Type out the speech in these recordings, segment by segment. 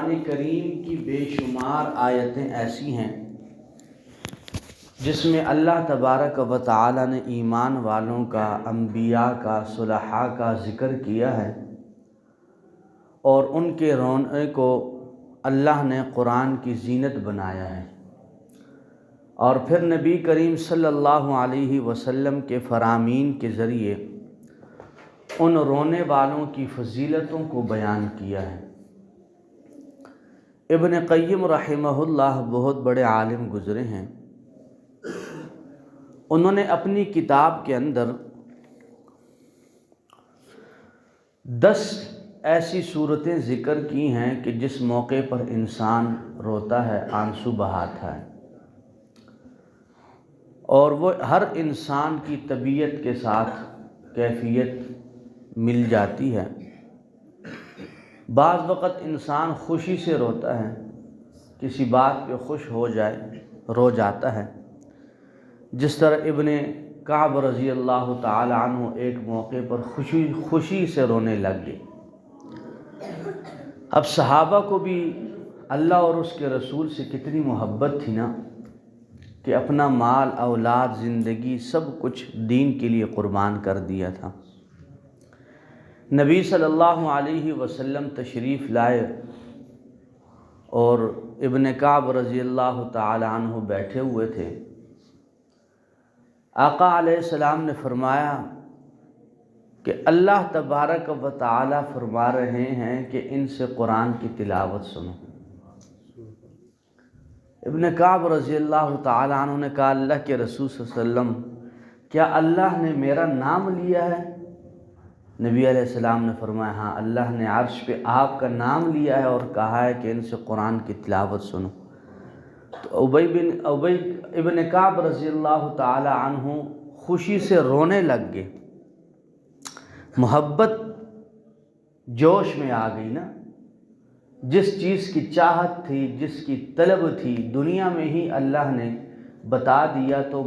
قرآن کریم کی بے شمار آیتیں ایسی ہیں جس میں اللہ تبارک و تعالی نے ایمان والوں کا، انبیاء کا، صلحاء کا ذکر کیا ہے، اور ان کے رونے کو اللہ نے قرآن کی زینت بنایا ہے، اور پھر نبی کریم صلی اللہ علیہ وسلم کے فرامین کے ذریعے ان رونے والوں کی فضیلتوں کو بیان کیا ہے۔ ابن قیم رحمہ اللہ بہت بڑے عالم گزرے ہیں، انہوں نے اپنی کتاب کے اندر 10 ایسی صورتیں ذکر کی ہیں کہ جس موقع پر انسان روتا ہے، آنسو بہاتا ہے، اور وہ ہر انسان کی طبیعت کے ساتھ کیفیت مل جاتی ہے۔ بعض وقت انسان خوشی سے روتا ہے، کسی بات پہ خوش ہو جائے رو جاتا ہے، جس طرح ابن کعب رضی اللہ تعالی عنہ ایک موقع پر خوشی سے رونے لگ گئے۔ اب صحابہ کو بھی اللہ اور اس کے رسول سے کتنی محبت تھی نا کہ اپنا مال، اولاد، زندگی سب کچھ دین کے لیے قربان کر دیا تھا۔ نبی صلی اللہ علیہ وسلم تشریف لائے اور ابن کعب رضی اللہ تعالی عنہ بیٹھے ہوئے تھے۔ آقا علیہ السلام نے فرمایا کہ اللہ تبارک و تعالی فرما رہے ہیں کہ ان سے قرآن کی تلاوت سنو۔ ابن کعب رضی اللہ تعالی عنہ نے کہا، اللہ کے رسول صلی اللہ علیہ وسلم، کیا اللہ نے میرا نام لیا ہے؟ نبی علیہ السلام نے فرمایا، ہاں، اللہ نے عرش پہ آپ کا نام لیا ہے اور کہا ہے کہ ان سے قرآن کی تلاوت سنو۔ تو ابن کعب رضی اللہ تعالی عنہ خوشی سے رونے لگ گئے، محبت جوش میں آ گئی نا، جس چیز کی چاہت تھی، جس کی طلب تھی، دنیا میں ہی اللہ نے بتا دیا تو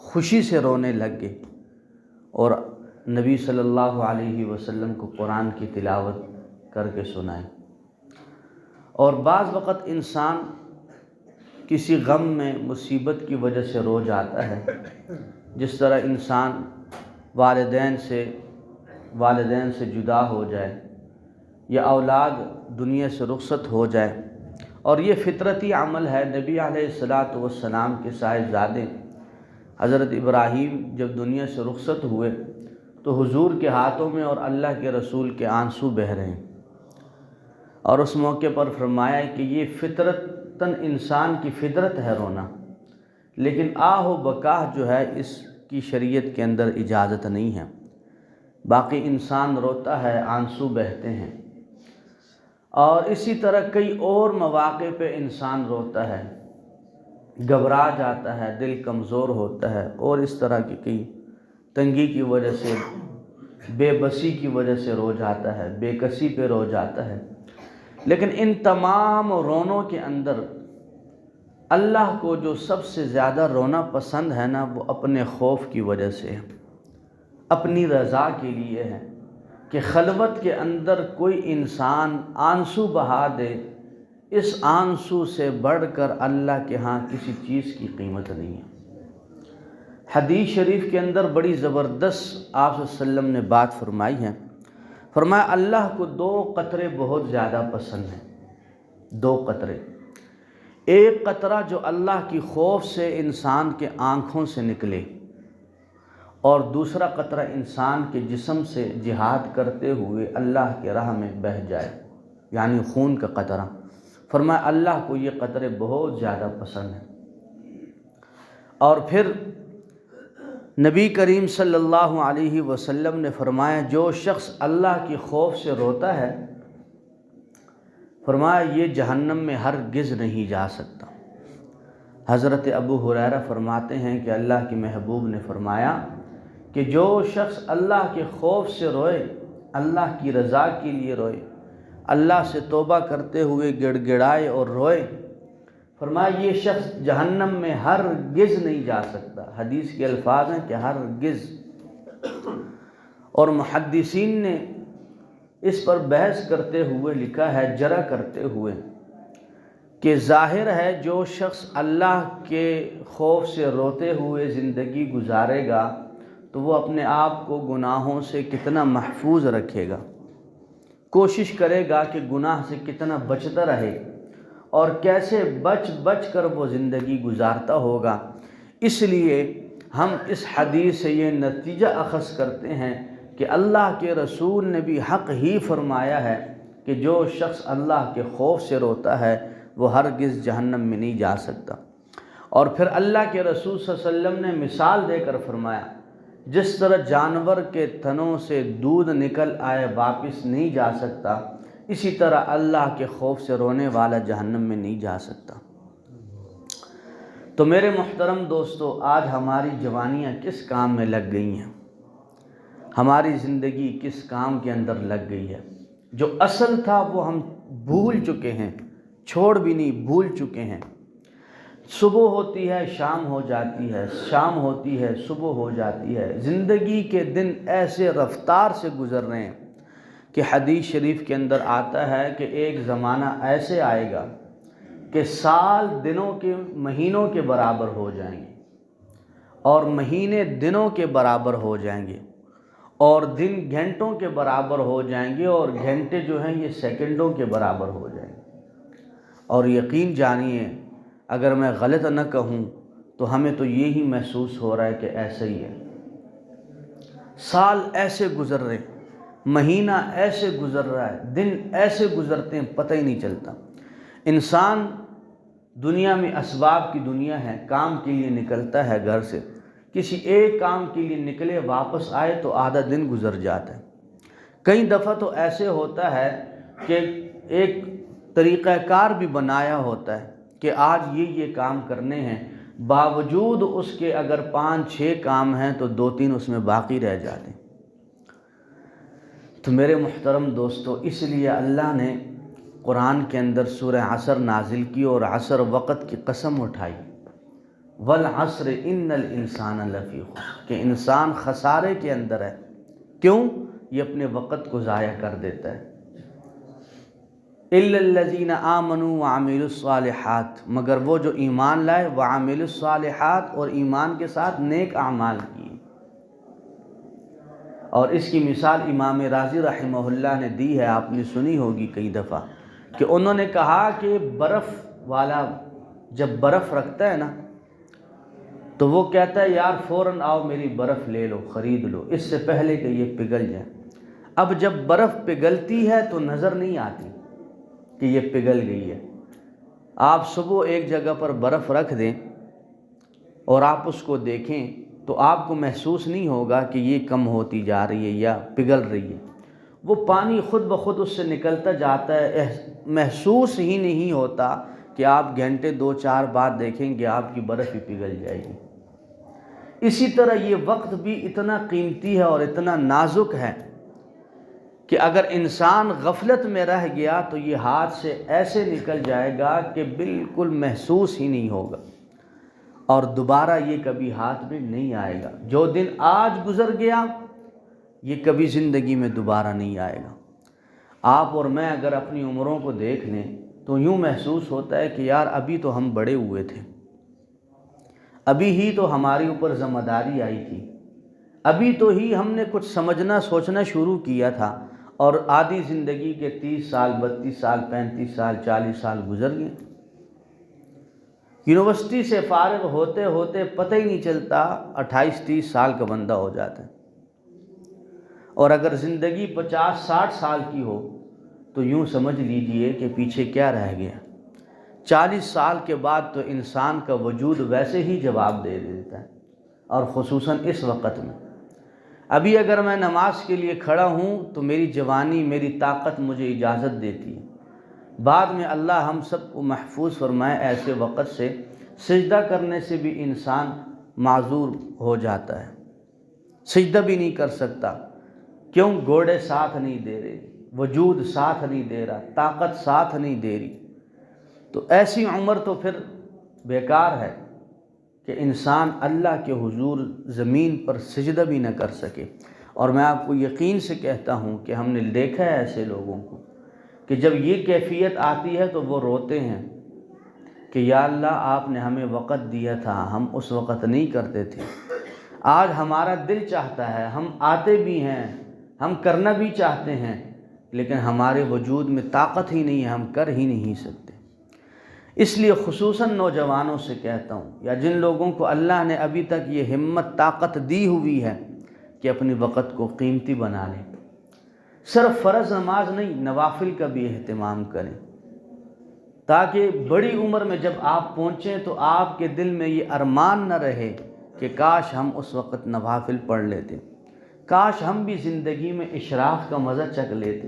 خوشی سے رونے لگ گئے، اور نبی صلی اللہ علیہ وسلم کو قرآن کی تلاوت کر کے سنائے۔ اور بعض وقت انسان کسی غم میں، مصیبت کی وجہ سے رو جاتا ہے، جس طرح انسان والدین سے جدا ہو جائے یا اولاد دنیا سے رخصت ہو جائے، اور یہ فطرتی عمل ہے۔ نبی علیہ السلام کے صاحبزادے حضرت ابراہیم جب دنیا سے رخصت ہوئے تو حضور کے ہاتھوں میں اور اللہ کے رسول کے آنسو بہہ رہے ہیں، اور اس موقع پر فرمایا کہ یہ فطرتاً انسان کی فطرت ہے رونا، لیکن آہ و بکاہ جو ہے اس کی شریعت کے اندر اجازت نہیں ہے۔ باقی انسان روتا ہے، آنسو بہتے ہیں، اور اسی طرح کئی اور مواقع پہ انسان روتا ہے، گھبرا جاتا ہے، دل کمزور ہوتا ہے، اور اس طرح کی کئی تنگی کی وجہ سے، بے بسی کی وجہ سے رو جاتا ہے، بے کسی پہ رو جاتا ہے۔ لیکن ان تمام رونوں کے اندر اللہ کو جو سب سے زیادہ رونا پسند ہے نا، وہ اپنے خوف کی وجہ سے ہے، اپنی رضا کے لیے ہے، کہ خلوت کے اندر کوئی انسان آنسو بہا دے، اس آنسو سے بڑھ کر اللہ کے ہاں کسی چیز کی قیمت نہیں ہے۔ حدیث شریف کے اندر بڑی زبردست آپ صلی اللہ علیہ وسلم نے بات فرمائی ہے، فرمایا اللہ کو 2 قطرے بہت زیادہ پسند ہیں، 2 قطرے، ایک قطرہ جو اللہ کی خوف سے انسان کے آنکھوں سے نکلے، اور دوسرا قطرہ انسان کے جسم سے جہاد کرتے ہوئے اللہ کے راہ میں بہہ جائے، یعنی خون کا قطرہ۔ فرمایا اللہ کو یہ قطرے بہت زیادہ پسند ہیں۔ اور پھر نبی کریم صلی اللہ علیہ وسلم نے فرمایا جو شخص اللہ کی خوف سے روتا ہے، فرمایا یہ جہنم میں ہرگز نہیں جا سکتا۔ حضرت ابو ہریرہ فرماتے ہیں کہ اللہ کے محبوب نے فرمایا کہ جو شخص اللہ کے خوف سے روئے، اللہ کی رضا کے لیے روئے، اللہ سے توبہ کرتے ہوئے گڑ گڑائے اور روئے، فرمایا یہ شخص جہنم میں ہرگز نہیں جا سکتا۔ حدیث کے الفاظ ہیں کہ ہرگز۔ اور محدثین نے اس پر بحث کرتے ہوئے لکھا ہے، جرا کرتے ہوئے، کہ ظاہر ہے جو شخص اللہ کے خوف سے روتے ہوئے زندگی گزارے گا تو وہ اپنے آپ کو گناہوں سے کتنا محفوظ رکھے گا، کوشش کرے گا کہ گناہ سے کتنا بچتا رہے اور کیسے بچ بچ کر وہ زندگی گزارتا ہوگا۔ اس لیے ہم اس حدیث سے یہ نتیجہ اخذ کرتے ہیں کہ اللہ کے رسول نے بھی حق ہی فرمایا ہے کہ جو شخص اللہ کے خوف سے روتا ہے وہ ہرگز جہنم میں نہیں جا سکتا۔ اور پھر اللہ کے رسول صلی اللہ علیہ وسلم نے مثال دے کر فرمایا، جس طرح جانور کے تھنوں سے دودھ نکل آئے واپس نہیں جا سکتا، اسی طرح اللہ کے خوف سے رونے والا جہنم میں نہیں جا سکتا۔ تو میرے محترم دوستو، آج ہماری جوانیاں کس کام میں لگ گئی ہیں، ہماری زندگی کس کام کے اندر لگ گئی ہے؟ جو اصل تھا وہ ہم بھول چکے ہیں، چھوڑ بھی نہیں، بھول چکے ہیں۔ صبح ہوتی ہے شام ہو جاتی ہے، شام ہوتی ہے صبح ہو جاتی ہے، زندگی کے دن ایسے رفتار سے گزر رہے ہیں کہ حدیث شریف کے اندر آتا ہے کہ ایک زمانہ ایسے آئے گا کہ سال دنوں کے مہینوں کے برابر ہو جائیں گے، اور مہینے دنوں کے برابر ہو جائیں گے، اور دن گھنٹوں کے برابر ہو جائیں گے، اور گھنٹے جو ہیں یہ سیکنڈوں کے برابر ہو جائیں گے۔ اور یقین جانیے، اگر میں غلط نہ کہوں تو ہمیں تو یہی محسوس ہو رہا ہے کہ ایسا ہی ہے۔ سال ایسے گزر رہے، مہینہ ایسے گزر رہا ہے، دن ایسے گزرتے ہیں، پتہ ہی نہیں چلتا۔ انسان دنیا میں اسباب کی دنیا ہے، کام کے لیے نکلتا ہے گھر سے، کسی ایک کام کے لیے نکلے، واپس آئے تو آدھا دن گزر جاتا ہے۔ کئی دفعہ تو ایسے ہوتا ہے کہ ایک طریقہ کار بھی بنایا ہوتا ہے کہ آج یہ کام کرنے ہیں، باوجود اس کے اگر 5-6 کام ہیں تو 2-3 اس میں باقی رہ جاتے ہیں۔ تو میرے محترم دوستو، اس لیے اللہ نے قرآن کے اندر سورہ عصر نازل کی اور عصر وقت کی قسم اٹھائی، والعصر ان الانسان لفی خسر، کہ انسان خسارے کے اندر ہے۔ کیوں؟ یہ اپنے وقت کو ضائع کر دیتا ہے۔ الا الذین آمنوا وعملوا الصالحات، مگر وہ جو ایمان لائے، وعملوا الصالحات، اور ایمان کے ساتھ نیک اعمال کیے۔ اور اس کی مثال امام رازی رحمہ اللہ نے دی ہے، آپ نے سنی ہوگی کئی دفعہ، کہ انہوں نے کہا کہ برف والا جب برف رکھتا ہے نا تو وہ کہتا ہے یار فوراً آؤ میری برف لے لو، خرید لو، اس سے پہلے کہ یہ پگھل جائے۔ اب جب برف پگھلتی ہے تو نظر نہیں آتی کہ یہ پگھل گئی ہے۔ آپ صبح ایک جگہ پر برف رکھ دیں اور آپ اس کو دیکھیں تو آپ کو محسوس نہیں ہوگا کہ یہ کم ہوتی جا رہی ہے یا پگھل رہی ہے، وہ پانی خود بخود اس سے نکلتا جاتا ہے، محسوس ہی نہیں ہوتا کہ آپ گھنٹے 2-4 بعد دیکھیں گے آپ کی برف ہی پگھل جائے گی۔ اسی طرح یہ وقت بھی اتنا قیمتی ہے اور اتنا نازک ہے کہ اگر انسان غفلت میں رہ گیا تو یہ ہاتھ سے ایسے نکل جائے گا کہ بالکل محسوس ہی نہیں ہوگا، اور دوبارہ یہ کبھی ہاتھ میں نہیں آئے گا۔ جو دن آج گزر گیا یہ کبھی زندگی میں دوبارہ نہیں آئے گا۔ آپ اور میں اگر اپنی عمروں کو دیکھ لیں تو یوں محسوس ہوتا ہے کہ یار ابھی تو ہم بڑے ہوئے تھے، ابھی ہی تو ہماری اوپر ذمہ داری آئی تھی، ابھی تو ہی ہم نے کچھ سمجھنا سوچنا شروع کیا تھا، اور آدھی زندگی کے 30 سال 32 سال 35 سال 40 سال گزر گئے۔ یونیورسٹی سے فارغ ہوتے ہوتے پتہ ہی نہیں چلتا 28-30 سال کا بندہ ہو جاتا ہے، اور اگر زندگی 50-60 سال کی ہو تو یوں سمجھ لیجئے کہ پیچھے کیا رہ گیا۔ 40 سال کے بعد تو انسان کا وجود ویسے ہی جواب دے دیتا ہے، اور خصوصاً اس وقت میں۔ ابھی اگر میں نماز کے لیے کھڑا ہوں تو میری جوانی، میری طاقت مجھے اجازت دیتی ہے، بعد میں اللہ ہم سب کو محفوظ فرمائے ایسے وقت سے، سجدہ کرنے سے بھی انسان معذور ہو جاتا ہے، سجدہ بھی نہیں کر سکتا۔ کیوں؟ گوڑے ساتھ نہیں دے رہے، وجود ساتھ نہیں دے رہا، طاقت ساتھ نہیں دے رہی۔ تو ایسی عمر تو پھر بیکار ہے کہ انسان اللہ کے حضور زمین پر سجدہ بھی نہ کر سکے۔ اور میں آپ کو یقین سے کہتا ہوں کہ ہم نے دیکھا ہے ایسے لوگوں کو کہ جب یہ کیفیت آتی ہے تو وہ روتے ہیں کہ یا اللہ آپ نے ہمیں وقت دیا تھا، ہم اس وقت نہیں کرتے تھے، آج ہمارا دل چاہتا ہے، ہم آتے بھی ہیں، ہم کرنا بھی چاہتے ہیں، لیکن ہمارے وجود میں طاقت ہی نہیں ہے، ہم کر ہی نہیں سکتے۔ اس لیے خصوصاً نوجوانوں سے کہتا ہوں، یا جن لوگوں کو اللہ نے ابھی تک یہ ہمت طاقت دی ہوئی ہے کہ اپنے وقت کو قیمتی بنا لیں، صرف فرض نماز نہیں، نوافل کا بھی اہتمام کریں، تاکہ بڑی عمر میں جب آپ پہنچیں تو آپ کے دل میں یہ ارمان نہ رہے کہ کاش ہم اس وقت نوافل پڑھ لیتے، کاش ہم بھی زندگی میں اشراق کا مزہ چکھ لیتے،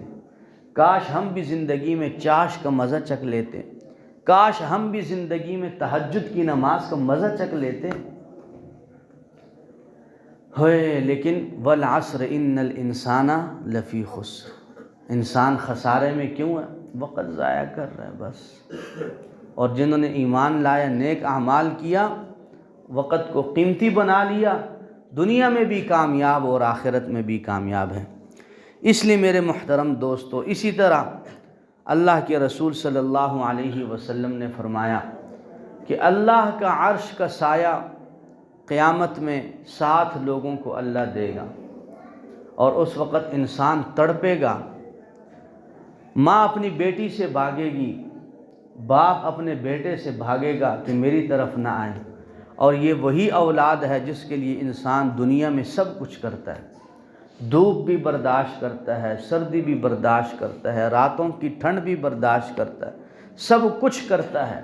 کاش ہم بھی زندگی میں چاش کا مزہ چکھ لیتے، کاش ہم بھی زندگی میں تہجد کی نماز کا مزہ چکھ لیتے۔ ہوئے لیکن والعصر ان الانسان لفی خسر، انسان خسارے میں کیوں ہے؟ وقت ضائع کر رہا ہے بس۔ اور جنہوں نے ایمان لایا، نیک اعمال کیا، وقت کو قیمتی بنا لیا، دنیا میں بھی کامیاب اور آخرت میں بھی کامیاب ہیں۔ اس لیے میرے محترم دوستو، اسی طرح اللہ کے رسول صلی اللہ علیہ وسلم نے فرمایا کہ اللہ کا عرش کا سایہ قیامت میں 7 لوگوں کو اللہ دے گا، اور اس وقت انسان تڑپے گا۔ ماں اپنی بیٹی سے بھاگے گی، باپ اپنے بیٹے سے بھاگے گا کہ میری طرف نہ آئے، اور یہ وہی اولاد ہے جس کے لیے انسان دنیا میں سب کچھ کرتا ہے، دھوپ بھی برداشت کرتا ہے، سردی بھی برداشت کرتا ہے، راتوں کی ٹھنڈ بھی برداشت کرتا ہے، سب کچھ کرتا ہے،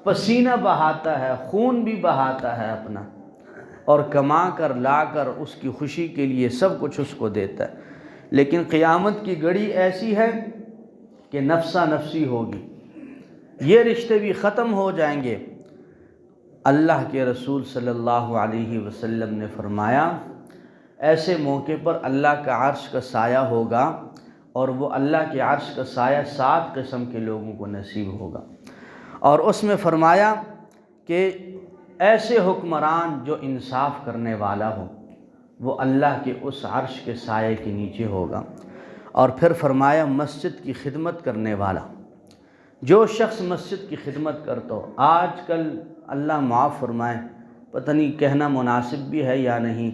پسینہ بہاتا ہے، خون بھی بہاتا ہے اپنا، اور کما کر لا کر اس کی خوشی کے لیے سب کچھ اس کو دیتا ہے۔ لیکن قیامت کی گھڑی ایسی ہے کہ نفسا نفسی ہوگی، یہ رشتے بھی ختم ہو جائیں گے۔ اللہ کے رسول صلی اللہ علیہ وسلم نے فرمایا ایسے موقع پر اللہ کا عرش کا سایہ ہوگا، اور وہ اللہ کے عرش کا سایہ 7 قسم کے لوگوں کو نصیب ہوگا، اور اس میں فرمایا کہ ایسے حکمران جو انصاف کرنے والا ہو، وہ اللہ کے اس عرش کے سائے کے نیچے ہوگا۔ اور پھر فرمایا مسجد کی خدمت کرنے والا، جو شخص مسجد کی خدمت کرتا ہو۔ آج کل اللہ معاف فرمائے، پتہ نہیں کہنا مناسب بھی ہے یا نہیں،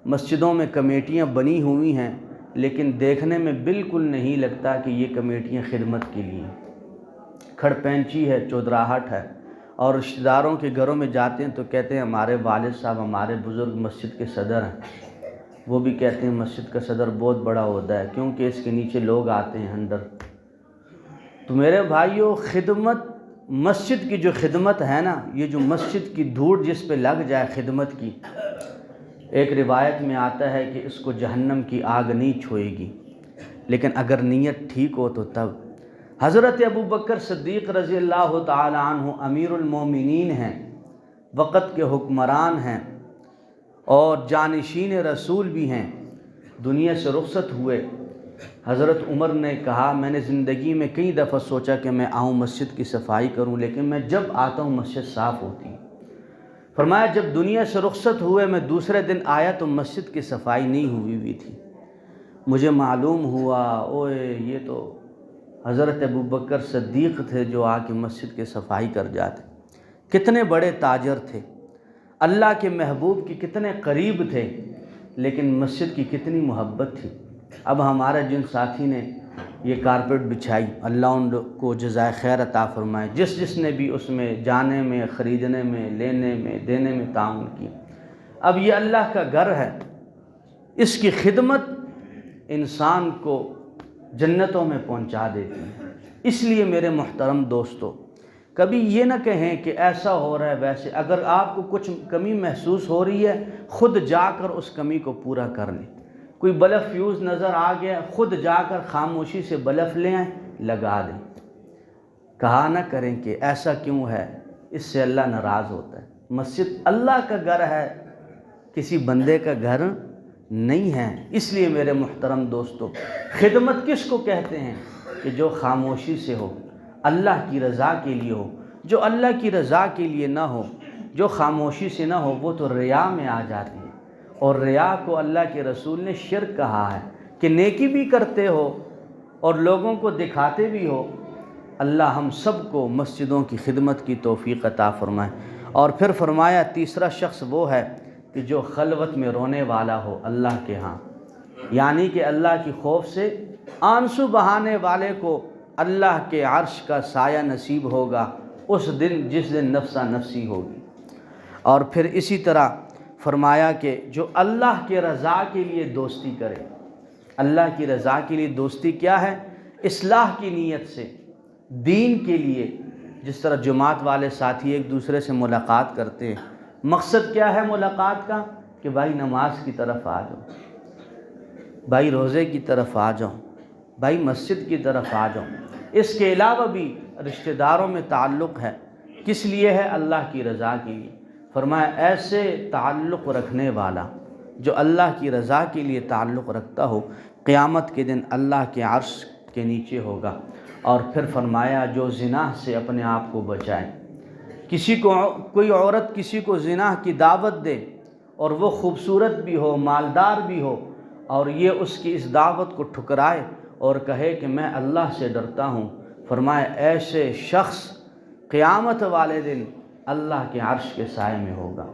مسجدوں میں کمیٹیاں بنی ہوئی ہیں، لیکن دیکھنے میں بالکل نہیں لگتا کہ یہ کمیٹیاں خدمت کے لیے، کھڑ پینچی ہے، چودراہٹ ہے، اور رشتہ داروں کے گھروں میں جاتے ہیں تو کہتے ہیں ہمارے والد صاحب، ہمارے بزرگ مسجد کے صدر ہیں، وہ بھی کہتے ہیں مسجد کا صدر بہت بڑا عہدہ ہے کیونکہ اس کے نیچے لوگ آتے ہیں اندر۔ تو میرے بھائیو، خدمت، مسجد کی جو خدمت ہے نا، یہ جو مسجد کی دھوڑ جس پہ لگ جائے خدمت کی، ایک روایت میں آتا ہے کہ اس کو جہنم کی آگ نہیں چھوئے گی، لیکن اگر نیت ٹھیک ہو تو تب۔ حضرت ابوبکر صدیق رضی اللہ تعالی عنہ امیر المومنین ہیں، وقت کے حکمران ہیں، اور جانشین رسول بھی ہیں، دنیا سے رخصت ہوئے۔ حضرت عمر نے کہا میں نے زندگی میں کئی دفعہ سوچا کہ میں آؤں مسجد کی صفائی کروں، لیکن میں جب آتا ہوں مسجد صاف ہوتی ہے۔ فرمایا جب دنیا سے رخصت ہوئے میں دوسرے دن آیا تو مسجد کی صفائی نہیں ہوئی تھی، مجھے معلوم ہوا اوئے یہ تو حضرت ابوبکر صدیق تھے جو آ کے مسجد کی صفائی کر جاتے۔ کتنے بڑے تاجر تھے، اللہ کے محبوب کی کتنے قریب تھے، لیکن مسجد کی کتنی محبت تھی۔ اب ہمارے جن ساتھی نے یہ کارپیٹ بچھائی، اللہ ان کو جزائے خیر عطا فرمائے، جس نے بھی اس میں جانے میں، خریدنے میں، لینے میں، دینے میں تعاون کیا۔ اب یہ اللہ کا گھر ہے، اس کی خدمت انسان کو جنتوں میں پہنچا دیتی ہے۔ اس لیے میرے محترم دوستو، کبھی یہ نہ کہیں کہ ایسا ہو رہا ہے ویسے، اگر آپ کو کچھ کمی محسوس ہو رہی ہے خود جا کر اس کمی کو پورا کر لیں۔ کوئی بلب فیوز نظر آ گیا، خود جا کر خاموشی سے بلب لے آئیں، لگا دیں۔ کہا نہ کریں کہ ایسا کیوں ہے، اس سے اللہ ناراض ہوتا ہے۔ مسجد اللہ کا گھر ہے، کسی بندے کا گھر نہیں ہے۔ اس لیے میرے محترم دوستو، خدمت کس کو کہتے ہیں کہ جو خاموشی سے ہو، اللہ کی رضا کے لیے ہو۔ جو اللہ کی رضا کے لیے نہ ہو، جو خاموشی سے نہ ہو، وہ تو ریا میں آ جاتی ہے، اور ریا کو اللہ کے رسول نے شرک کہا ہے کہ نیکی بھی کرتے ہو اور لوگوں کو دکھاتے بھی ہو۔ اللہ ہم سب کو مسجدوں کی خدمت کی توفیق عطا فرمائے۔ اور پھر فرمایا تیسرا شخص وہ ہے کہ جو خلوت میں رونے والا ہو اللہ کے ہاں، یعنی کہ اللہ کی خوف سے آنسو بہانے والے کو اللہ کے عرش کا سایہ نصیب ہوگا اس دن جس دن نفسا نفسی ہوگی۔ اور پھر اسی طرح فرمایا کہ جو اللہ کے رضا کے لیے دوستی کرے۔ اللہ کی رضا کے لیے دوستی کیا ہے؟ اصلاح کی نیت سے، دین کے لیے، جس طرح جماعت والے ساتھی ایک دوسرے سے ملاقات کرتے ہیں، مقصد کیا ہے ملاقات کا؟ کہ بھائی نماز کی طرف آ جاؤ، بھائی روزے کی طرف آ جاؤ، بھائی مسجد کی طرف آ جاؤ۔ اس کے علاوہ بھی رشتہ داروں میں تعلق ہے، کس لیے ہے؟ اللہ کی رضا کے لیے۔ فرمایا ایسے تعلق رکھنے والا جو اللہ کی رضا کے لیے تعلق رکھتا ہو، قیامت کے دن اللہ کے عرش کے نیچے ہوگا۔ اور پھر فرمایا جو زنا سے اپنے آپ کو بچائے۔ کوئی عورت کسی کو زنا کی دعوت دے اور وہ خوبصورت بھی ہو، مالدار بھی ہو، اور یہ اس کی اس دعوت کو ٹھکرائے اور کہے کہ میں اللہ سے ڈرتا ہوں، فرمایا ایسے شخص قیامت والے دن اللہ کے عرش کے سائے میں ہوگا۔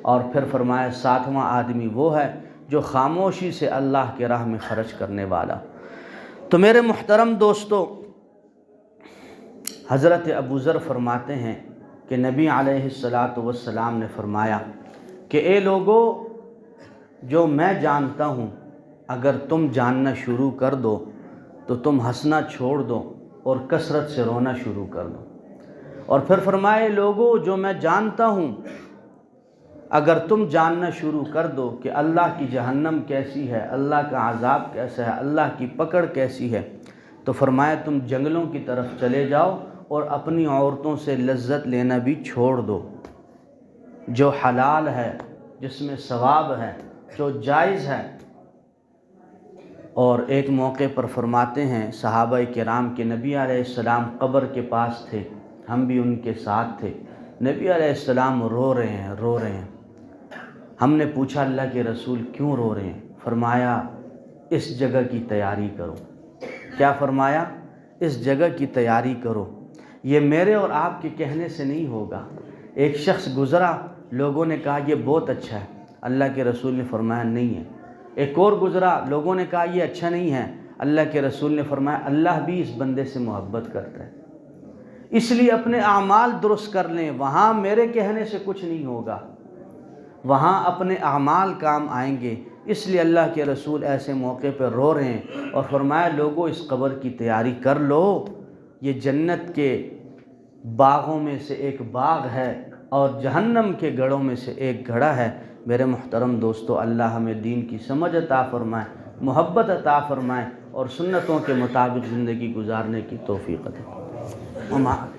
اور پھر فرمایا ساتواں آدمی وہ ہے جو خاموشی سے اللہ کے راہ میں خرچ کرنے والا۔ تو میرے محترم دوستو، حضرت ابو ذر فرماتے ہیں کہ نبی علیہ السلام نے فرمایا کہ اے لوگو، جو میں جانتا ہوں اگر تم جاننا شروع کر دو تو تم ہنسنا چھوڑ دو اور کثرت سے رونا شروع کر دو۔ اور پھر فرمائے لوگو، جو میں جانتا ہوں اگر تم جاننا شروع کر دو کہ اللہ کی جہنم کیسی ہے، اللہ کا عذاب کیسا ہے، اللہ کی پکڑ کیسی ہے، تو فرمایا تم جنگلوں کی طرف چلے جاؤ اور اپنی عورتوں سے لذت لینا بھی چھوڑ دو، جو حلال ہے، جس میں ثواب ہے، جو جائز ہے۔ اور ایک موقع پر فرماتے ہیں صحابہ کرام کے نبی علیہ السلام قبر کے پاس تھے، ہم بھی ان کے ساتھ تھے، نبی علیہ السلام رو رہے ہیں۔ ہم نے پوچھا اللہ کے رسول کیوں رو رہے ہیں؟ فرمایا اس جگہ کی تیاری کرو۔ کیا فرمایا؟ اس جگہ کی تیاری کرو۔ یہ میرے اور آپ کے کہنے سے نہیں ہوگا۔ ایک شخص گزرا، لوگوں نے کہا یہ بہت اچھا ہے، اللہ کے رسول نے فرمایا نہیں ہے۔ ایک اور گزرا، لوگوں نے کہا یہ اچھا نہیں ہے، اللہ کے رسول نے فرمایا اللہ بھی اس بندے سے محبت کرتا ہے، اس لیے اپنے اعمال درست کر لیں، وہاں میرے کہنے سے کچھ نہیں ہوگا، وہاں اپنے اعمال کام آئیں گے۔ اس لیے اللہ کے رسول ایسے موقع پر رو رہے ہیں اور فرمایا لوگوں اس قبر کی تیاری کر لو، یہ جنت کے باغوں میں سے ایک باغ ہے اور جہنم کے گڑھوں میں سے ایک گڑھا ہے۔ میرے محترم دوستو، اللہ ہمیں دین کی سمجھ عطا فرمائے، محبت عطا فرمائے اور سنتوں کے مطابق زندگی گزارنے کی توفیق عطا فرمائے۔